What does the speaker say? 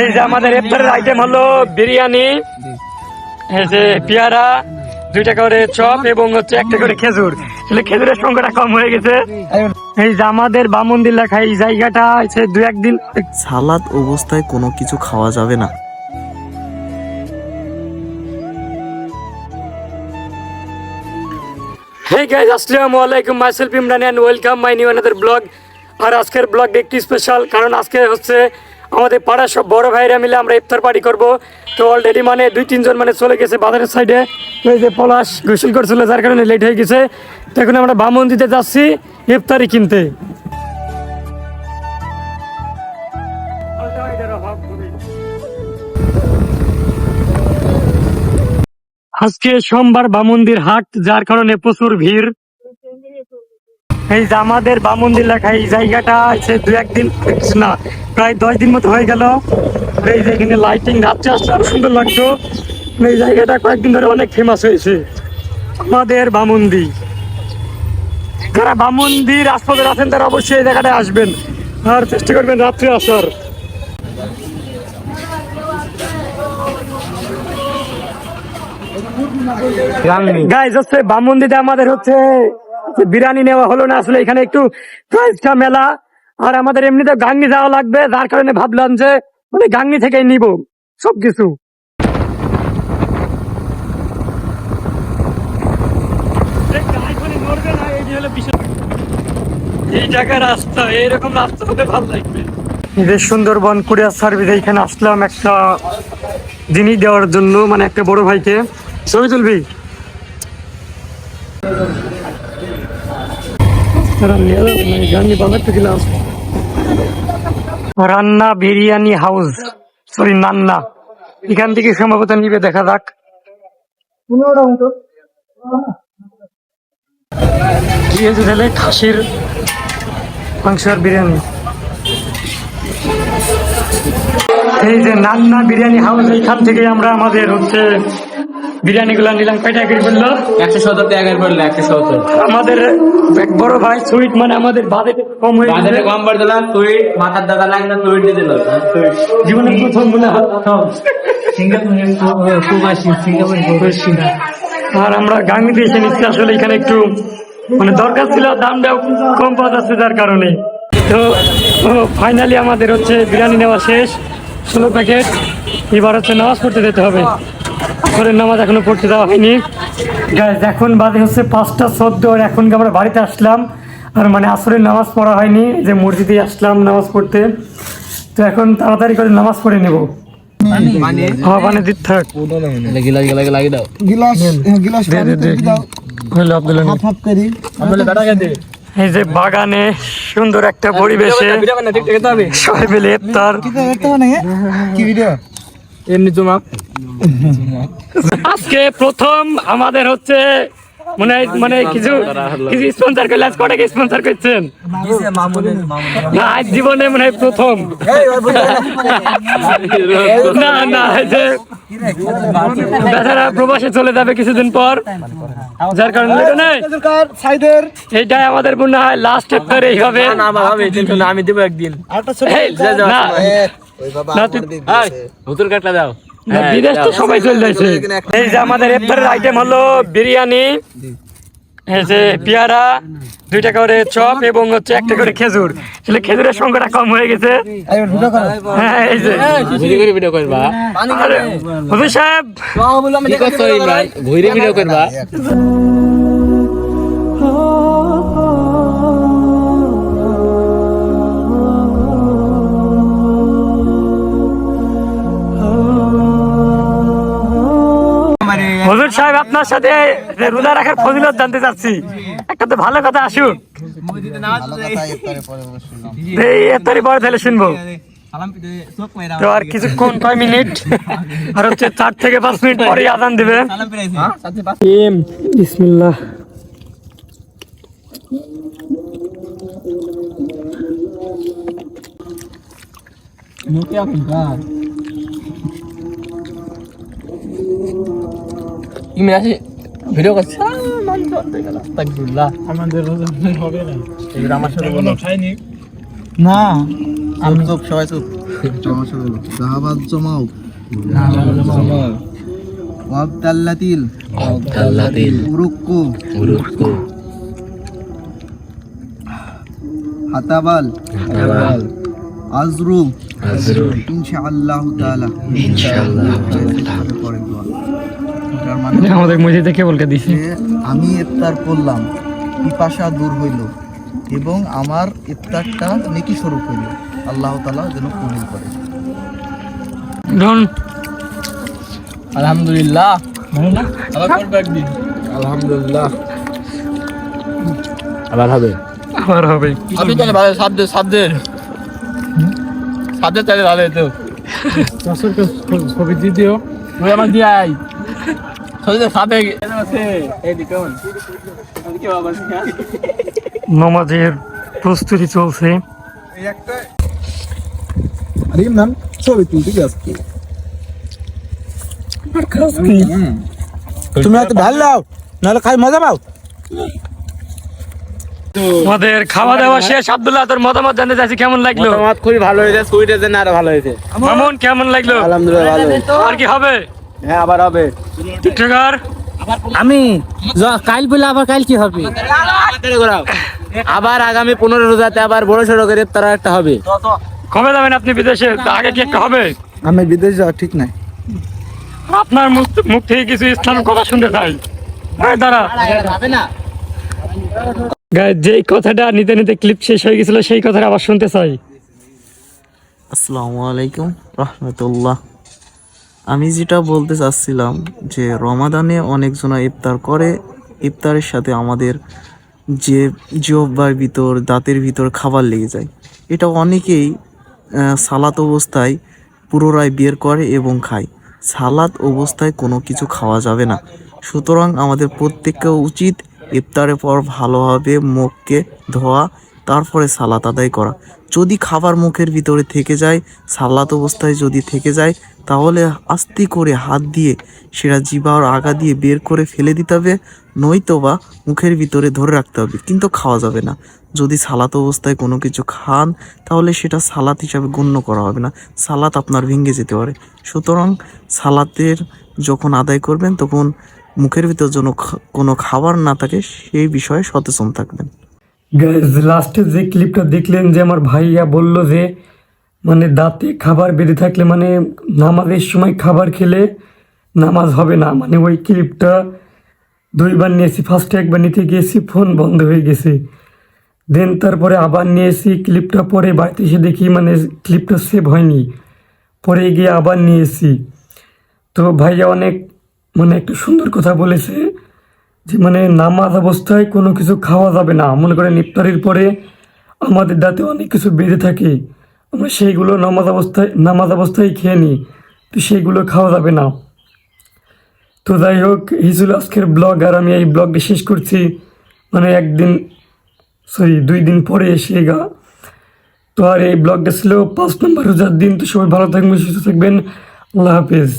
এই যে আমাদের ইফতারের আইটেম হলো বিরিয়ানি, এই যে পেয়ারা, 2 টাকা করে চপ এবং হচ্ছে 1 টাকা করে খেজুর। আসলে খেজুরের সংখ্যাটা কম হয়ে গেছে। এই যে আমাদের বামন্দির লেখা এই জায়গাটা আছে 2-1 দিন সালাদ অবস্থায় কোনো কিছু খাওয়া যাবে না। Hey guys, আসসালামু আলাইকুম, myself Imran and welcome my new another blog। আর আজকের ব্লগটা একটি স্পেশাল, কারণ আজকে হচ্ছে আমাদের পাড়ার সব বড় ভাইরা মিলে আমরা ইফতার পার্টি করব। তো অলরেডি মানে 2-3 জন মানে চলে গেছে বাজারের সাইডে। এই যে পলাশ গোসল করছিল, যার কারণে লেট হয়ে গেছে। তো এখন আমরা বামন্দিতে যাচ্ছি ইফতারি কিনতে। আজকে সোমবার বামন্দির হাট, যার কারণে প্রচুর ভিড়। এই যে আমাদের বামন্দির লেখা এই জায়গাটা আছে 2-1 দিন না, প্রায় 10 দিন মতো হয়ে গেল। এই যে এখানে লাইটিং রাত্রে আসলে আরো সুন্দর লাগতো। এই জায়গাটা কয়েকদিন ধরে অনেক ফেমাস হয়েছে আমাদের বামন্দি। যারা বামন্দির আশপাশের আছেন তারা অবশ্যই এই জায়গাটায় আসবেন আর চেষ্টা করবেন রাত্রে আসার। গাইজ হচ্ছে বামন্দিতে আমাদের হচ্ছে বিরিয়ানি নেওয়া হলো না, আসলে এখানে একটু প্রাইসটা মেলা, আর আমাদের এমনিতে গাঙ্গি যাওয়া লাগবে, যার কারণে ভাবলাম যে মানে গাঙ্গি থেকেই নিব সবকিছু। এই জায়গার রাস্তা, এইরকম রাস্তা হতে ভালো লাগবে। যে সুন্দরবন কুরিয়ার সার্ভিস, এইখানে আসলাম একটা জিনিস দেওয়ার জন্য, মানে একটা বড় ভাইকে। ছবি তুলবি? রান্না বিরিয়ানি হাউস, সরি নান্না, এখান থেকে সম্ভবত নিবে, দেখা যাক। খাসির মাংস আর বিরিয়ানি। এই যে নান্না বিরিয়ানি হাউস, এইখান থেকে আমরা আমাদের হচ্ছে বিরিয়ানি গুলা নিলাম। কয়টা করে বললো? 170 টাকা পড়লো। 170। আমাদের এক বড় ভাই সুইট, মানে আমাদের বাজেট কম হয়ে গেছে। বাজেট কম পড়ে দিলাম, সুইট মাথার দাদা লাগে না, সুইট দিয়ে দিল। জীবনের প্রথম মনে হয় আর আমরা গাঙ্গিতে এসে নিচ্ছি। আসলে এখানে একটু মানে দরকার ছিল, দামটাও কম পাওয়া যাচ্ছে, যার কারণে। তো ফাইনালি আমাদের হচ্ছে বিরিয়ানি নেওয়া শেষ, 16 প্যাকেট। এবার হচ্ছে নামাজ পড়তে যেতে হবে। আসরের নামাজ এখনো পড়তে দেওয়া হয়নি। গাইস এখন বাজে হচ্ছে 5:14, আর এখন আমরা বাড়িতে আসলাম, আর মানে আসরের নামাজ পড়া হয়নি, যে মসজিদে আসলাম নামাজ পড়তে। তো এখন তাড়াতাড়ি করে নামাজ পড়ে নেবো। হ্যাঁ মানে দিতে থাক। এই যে বাগানে সুন্দর একটা পরিবেশে সবাই মিলে ইফতার। আজকে প্রথম আমাদের হচ্ছে মানে কিছু স্পন্সর করলে, কটা স্পন্সর করছেন? না আজ জীবনে মনে হয় প্রথম। না না, যে বেচারা প্রবাসে চলে যাবে কিছুদিন পর, যার কারণে এইটাই আমাদের মনে হয় লাস্ট ইফতার। এই হবে আমি দেবো একদিন। বিদেশ তো সবাই চলে যাচ্ছে। এই যে আমাদের ইফতারের আইটেম হলো বিরিয়ানি, এই যে পেয়ারা, 2 টাকা করে চপ এবং হচ্ছে 1 টাকা করে খেজুর। আসলে খেজুরের সংখ্যাটা কম হয়ে গেছে। হ্যাঁ এই যে হুজুর সাহেব ভিডিও করবা। হুজুর সাহেব আপনার সাথে রোজা রাখার ফজিলত জানতে চাচ্ছি। একটা তো ভালো কথা আসুক, এই ইফতারি পরে তাহলে শুনবো। তো আর কিছুক্ষণ 5 মিনিট, আর হচ্ছে 4 থেকে 5 মিনিট পরে আজান দিবে। বিসমিল্লাহ। ভিডিও করছে আমাদের হবে না, আমার সাথে না চুপ সবাই চুপ। জাহাবাজ জমাও ওয়াবদাল্লাতিল উরুক্কু হাতাবাল আজরু ইনশাআল্লাহ তাআলা পরের দোয়া। এটার মানে আমাদের মসজিদে কে বলকে দিছে যে আমি ইফতার করলাম, পিপাসা দূর হইল এবং আমার ইফতারটা নেকি স্বরূপ হইল, আল্লাহ তাআলা যেন কবুল করে। ধন আলহামদুলিল্লাহ। আবার করবে একদিন। আলহামদুলিল্লাহ। আবার হবে। আবার হবে। আপনি তাহলে ভালো সাবদের তাহলে ভালো হতো। ছবি দিয়ে দিও। ওই আমার দিয়ে আই ছবিতে সাবে আছে এইদিকে ওদিকে বাবা নামাজের প্রস্তুতি চলছে। তুমি এত ভালো নাও, নাহলে খাই মজা পাও। আমাদের খাওয়া দাওয়া শেষ। আব্দুল্লাহ, তোর মতামত জানতে চাইছি, কেমন লাগলো? মতামত খুবই ভালো হয়েছে, সুইটের জন্য আরো ভালো হয়েছে। মামুন কেমন লাগলো? আলহামদুলিল্লাহ ভালো। আর কি হবে? হ্যাঁ আবার হবে। টিকটকার আমি কাল বলে আবার কাল কি হবে? আবার আগামী 15 রোজাতে আবার বড় সড়ো করে তারা একটা হবে। কবে যাবেন আপনি বিদেশে? আগে কি একটা হবে? আমি বিদেশ যাওয়া ঠিক নাই। আপনার মুখ থেকে কিছু ইসলাম কথা শুনতে চাই। এই দাঁড়া হবে না। গাইস, যেই কথাটা নিতে নিতে ক্লিপ শেষ হয়ে গেছিল সেই কথাটা আবার শুনতে চাই। আসসালামু আলাইকুম রহমতুল্লাহ। আমি যেটা বলতে চাচ্ছিলাম যে রমাদানে অনেকজনা ইফতার করে, ইফতারের সাথে আমাদের যে জিহ্বার ভিতর দাঁতের ভিতর খাবার লেগে যায়, এটা অনেকেই সালাত অবস্থায় পুনরায় বের করে এবং খায়। সালাত অবস্থায় কোনো কিছু খাওয়া যাবে না। সুতরাং আমাদের প্রত্যেককে উচিত ইফতারের পর ভালোভাবে মুখকে ধোয়া, তারপরে সালাত আদায় করা। যদি খাবার মুখের ভিতরে থেকে যায়, সালাত অবস্থায় যদি থেকে যায়, তাহলে আস্তে করে হাত দিয়ে সেটা জিহ্বার আগা দিয়ে বের করে ফেলে দিতে হবে, নয়তোবা মুখের ভিতরে ধরে রাখতে হবে, কিন্তু খাওয়া যাবে না। যদি সালাত অবস্থায় কোনো কিছু খান তাহলে সেটা সালাত হিসাবে গণ্য করা হবে না, সালাত আপনার ভেঙে যেতে পারে। সুতরাং সালাতের যখন আদায় করবেন তখন মুখের ভিতর যেন কোনো খাবার না থাকে সেই বিষয়ে সচেতন থাকবেন। গাইস, লাস্টে যে ক্লিপটা দেখলেন যে আমার ভাইয়া বলল যে মানে দাঁতে খাবার বেঁধে থাকলে মানে নামাজের সময় খাবার খেলে নামাজ হবে না, মানে ওই ক্লিপটা দুইবার নিয়েছি। ফার্স্টে একবার নিতে গিয়েছি, ফোন বন্ধ হয়ে গেছে। দেন তারপরে আবার নিয়েছি ক্লিপটা, পরে বাড়িতে এসে দেখি মানে ক্লিপটা সেভ হয়নি, পরে গিয়ে আবার নিয়েছি। তো ভাইয়া অনেক মানে একটা সুন্দর কথা বলেছে যে মানে নামাজ অবস্থায় কোনো কিছু খাওয়া যাবে না। মনে করেন ইফতারের পরে আমাদের দাঁতে অনেক কিছু বেঁধে থাকে, আমরা সেইগুলো নামাজ অবস্থায় খেয়ে নিই, তো সেইগুলো খাওয়া যাবে না। তো যাই হোক, এই ছিল আজকের ব্লগ, আর আমি এই ব্লগটা শেষ করছি মানে 2 দিন পরে এসে গা। তো আর এই ব্লগটা ছিল 5 নম্বর রোজার দিন। তো সবাই ভালো থাকবেন, সুস্থ থাকবেন, আল্লাহ হাফেজ।